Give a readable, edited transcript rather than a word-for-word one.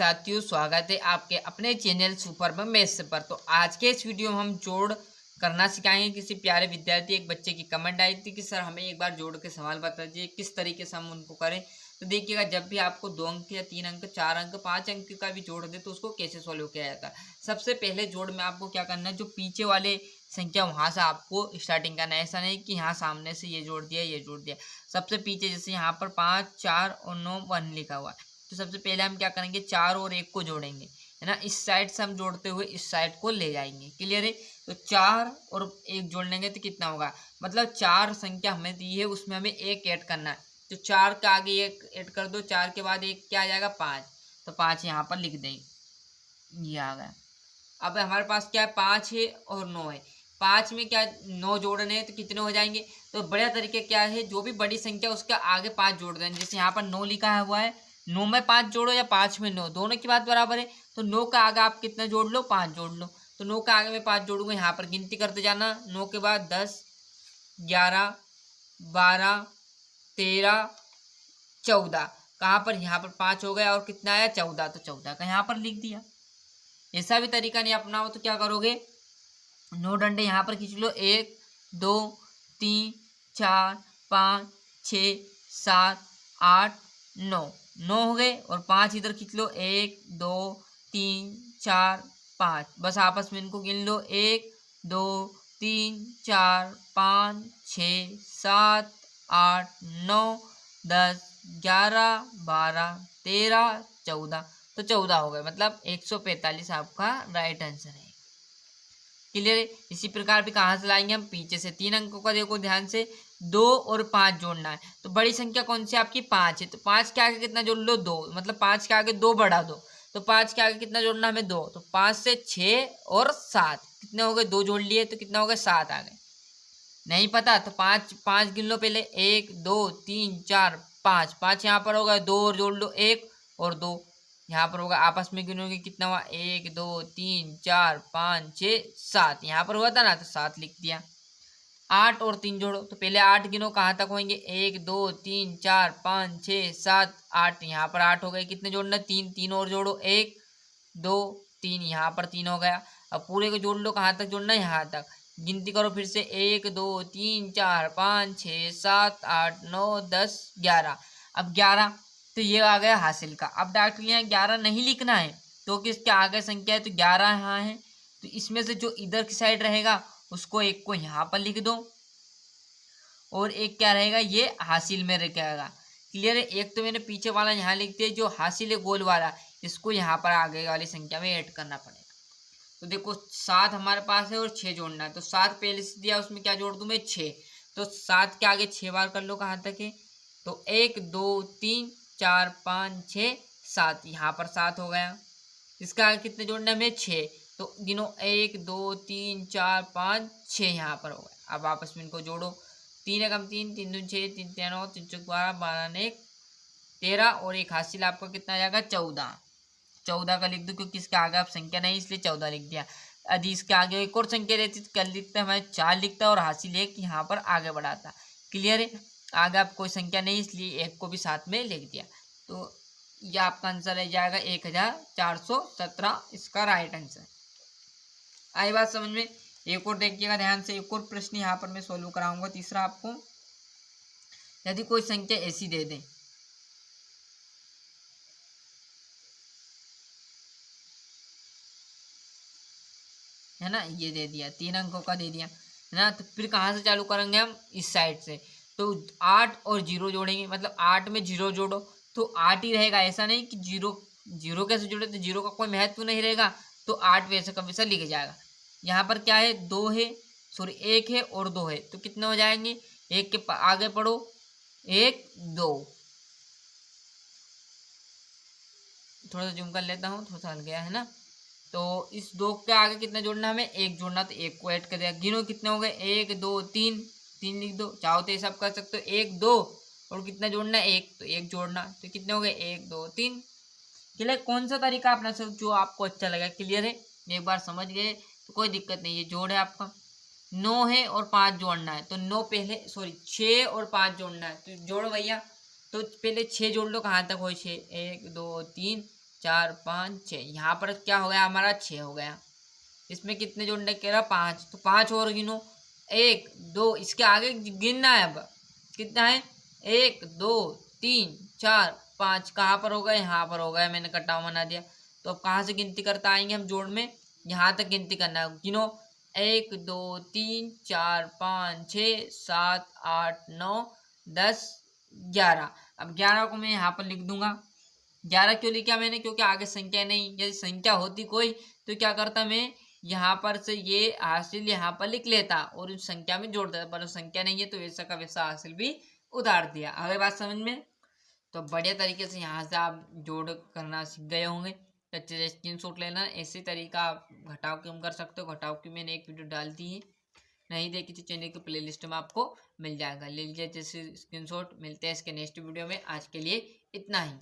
साथियों, स्वागत है आपके अपने चैनल सुपर मैथ्स पर। तो आज के इस वीडियो में हम जोड़ करना सिखाएंगे। किसी प्यारे विद्यार्थी एक बच्चे की कमेंट आई थी कि सर हमें एक बार जोड़ के सवाल बता दीजिए, किस तरीके से हम उनको करें। तो देखिएगा, जब भी आपको 2 अंक या 3 अंक, 4 अंक, 5 अंक का भी जोड़ दे तो उसको कैसे सॉल्व किया जाता है। सबसे पहले जोड़ में आपको क्या करना है, जो पीछे वाले संख्या वहां से आपको स्टार्टिंग करना है। ऐसा नहीं कि यहाँ सामने से ये जोड़ दिया, ये जोड़ दिया। सबसे पीछे, जैसे यहाँ पर 5, 4 और 9, 1 लिखा हुआ है, तो सबसे पहले हम क्या करेंगे, 4 और 1 को जोड़ेंगे, है ना। इस साइड से हम जोड़ते हुए इस साइड को ले जाएंगे। क्लियर है। तो 4 और 1 जोड़ लेंगे तो कितना होगा, मतलब 4 संख्या हमें दी है, उसमें हमें 1 ऐड करना है। तो 4 के आगे 1 ऐड कर दो, 4 के बाद 1 क्या आ जाएगा, 5। तो 5 यहाँ पर लिख देंगे, ये आ गया। अब हमारे पास क्या है, 5 है और 9 है। 5 में क्या 9 जोड़ने हैं तो कितने हो जाएंगे। तो बढ़िया तरीके क्या है, जो भी बड़ी संख्या उसके आगे 5 जोड़ देंगे। जैसे यहाँ पर 9 लिखा हुआ है, 9 में 5 जोड़ो या 5 में 9, दोनों की बात बराबर है। तो 9 का आगे आप कितना जोड़ लो, 5 जोड़ लो। तो 9 का आगे में 5 जोड़ूंगा, यहाँ पर गिनती करते जाना। 9 के बाद 10, 11, 12, 13, 14। कहाँ पर, यहाँ पर 5 हो गया और कितना आया, 14। तो 14 का यहाँ पर लिख दिया। ऐसा भी तरीका नहीं अपनाओ तो क्या करोगे, 9 डंडे यहाँ पर खींच लो, 1, 2, 3, 4, 5, 6, 7, 8, 9। 9 हो गए और 5 इधर खींच लो, 1, 2, 3, 4, 5। बस आपस में इनको गिन लो, 1, 2, 3, 4, 5, 6, 7, 8, 9, 10, 11, 12, 13, 14। तो 14 हो गए, मतलब 145 आपका राइट आंसर है। क्लियर है। इसी प्रकार भी कहाँ से लाएंगे हम, पीछे से। 3 अंकों का देखो ध्यान से, 2 और 5 जोड़ना है। तो बड़ी संख्या कौन सी आपकी, 5 है। तो 5 के आगे कितना जोड़ लो, 2, मतलब 5 के आगे 2 बढ़ा दो। तो 5 के आगे कितना जोड़ना हमें, 2। तो 5 से 6 और 7 कितने हो गए, 2 जोड़ लिए तो कितना हो गया, 7 आ गए। नहीं पता तो 5 गिन लो पहले, 1, 2, 3, 4, 5। 5 यहाँ पर होगा, 2 और जोड़ लो, 1 और 2 यहाँ पर होगा। आपस में गिनोगे कितना हुआ, 1, 2, 3, 4, 5, 6, 7। यहाँ पर हुआ था ना, तो 7 लिख दिया। 8 और 3 जोड़ो, तो पहले 8 गिनो, कहाँ तक होंगे, 1, 2, 3, 4, 5, 6, 7, 8। यहाँ पर 8 हो गए। कितने जोड़ना, 3। 3 और जोड़ो, 1, 2, 3। यहाँ पर 3 हो गया। अब पूरे को जोड़ लो, कहाँ तक जोड़ना है, यहाँ तक। गिनती करो फिर से, 1, 2, 3, 4, 5, 6, 7, 8, 9, 10, 11। अब 11, तो ये आ गया हासिल का। अब डॉक्टर यहाँ 11 नहीं लिखना है क्योंकि इसके आगे संख्या है, तो 11 यहाँ है। तो इसमें से जो इधर की साइड रहेगा उसको, एक को यहाँ पर लिख दो और एक क्या रहेगा, ये हासिल में रहेगा। क्लियर है। एक तो मैंने पीछे वाला यहाँ लिख दिया, जो हासिल है गोल वाला, इसको यहाँ पर आगे वाली संख्या में ऐड करना पड़ेगा। तो देखो 7 हमारे पास है और 6 जोड़ना है। तो 7 पहले से दिया, उसमें क्या जोड़ दूं मैं, 6। तो 7 के आगे 6 बार कर लो, कहाँ तक है, तो 1, 2, 3, 4, 5, 6, 7। यहाँ पर 7 हो गया। इसका आगे कितने जोड़ना है हमें, 6। तो गिनो, 1, 2, 3, 4, 5, 6 यहाँ पर हो गया। अब आपस में इनको जोड़ो, 3 एकम 3, 3 दूनी 6, 3 3 9, 3 4 12, 12 ने 1 13 और एक हासिल आपका कितना आ जाएगा, 14। 14 का लिख दो क्योंकि इसके आगे आप संख्या नहीं, इसलिए 14 लिख दिया। यदि इसके आगे एक और संख्या रहती तो कल लिखता हमारे 4 लिखता और हासिल 1 यहाँ पर आगे बढ़ाता। क्लियर है। आगे आप कोई संख्या नहीं, इसलिए 1 को भी साथ में लिख दिया। तो ये आपका आंसर रह जाएगा 1417, इसका राइट आंसर। आई बात समझ में। एक और देखिएगा ध्यान से, एक और प्रश्न यहाँ पर मैं सोल्व कराऊंगा, तीसरा आपको। यदि कोई संख्या ऐसी दे दें, है ना, ये दे दिया, 3 अंकों का दे दिया, है ना। तो फिर कहाँ से चालू करेंगे हम, इस साइड से। तो 8 और 0 जोड़ेंगे, मतलब 8 में 0 जोड़ो तो 8 ही रहेगा। ऐसा नहीं कि 0 0 कैसे जोड़े, तो 0 का कोई महत्व नहीं रहेगा। तो 8 वैसे का वैसा लिख जाएगा। यहाँ पर क्या है, 2 है, सॉरी 1 है और 2 है, तो कितने हो जाएंगे, 1 के आगे पढ़ो, 1, 2। थोड़ा सा जूम कर लेता हूँ, थोड़ा सा हल गया, है ना। तो इस 2 के आगे कितना जोड़ना हमें, 1 जोड़ना, तो 1 को ऐड कर दिया। गिनो कितने हो गए, 1, 2, 3, 3 लिख दो। चाहो तो ये सब कर सकते हो, 1, 2 और कितना जोड़ना है, 1, तो 1 जोड़ना। तो कितने हो गए, 1, 2, 3। क्लियर। कौन सा तरीका अपना सब जो आपको अच्छा लगा। क्लियर है। एक बार समझ गए तो कोई दिक्कत नहीं है। जोड़ है आपका 9 है और 5 जोड़ना है, तो 9 पहले, सॉरी 6 और 5 जोड़ना है, तो जोड़ो भैया। तो पहले 6 जोड़ लो, कहाँ तक हो, 6, 1, 2, 3, 4 5 6। यहाँ पर क्या हो गया हमारा 6 हो गया। इसमें कितने जोड़ने कह रहा 5, तो 5 और गिनो 1 2, इसके आगे गिनना है। अब कितना है 1 2 3 4 5, कहाँ पर होगा यहाँ पर होगा, मैंने कटा हुआ बना दिया। तो अब कहाँ से गिनती करता आएंगे हम जोड़ में, यहाँ तक गिनती करना है। गिनो 1 2 3 4 5 6 7 8 9 10 11। अब 11 को मैं यहाँ पर लिख दूंगा। 11 क्यों लिखा मैंने, क्योंकि आगे संख्या नहीं, यदि संख्या होती कोई तो क्या करता मैं यहाँ पर से ये हासिल यहाँ पर लिख लेता और उस संख्या में जोड़ देता, पर संख्या नहीं है तो वैसा का वैसा हासिल भी उतार दिया। अगर बात समझ में, तो बढ़िया तरीके से यहाँ से आप जोड़ करना सीख गए होंगे। तो अच्छे से स्क्रीनशॉट लेना। ऐसे तरीका आप घटाव कम कर सकते हो। घटाव की मैंने एक वीडियो डाल दी है, नहीं देखी तो चैनल की प्लेलिस्ट में आपको मिल जाएगा, ले लीजिए जैसे स्क्रीनशॉट। मिलते हैं इसके नेक्स्ट वीडियो में, आज के लिए इतना ही।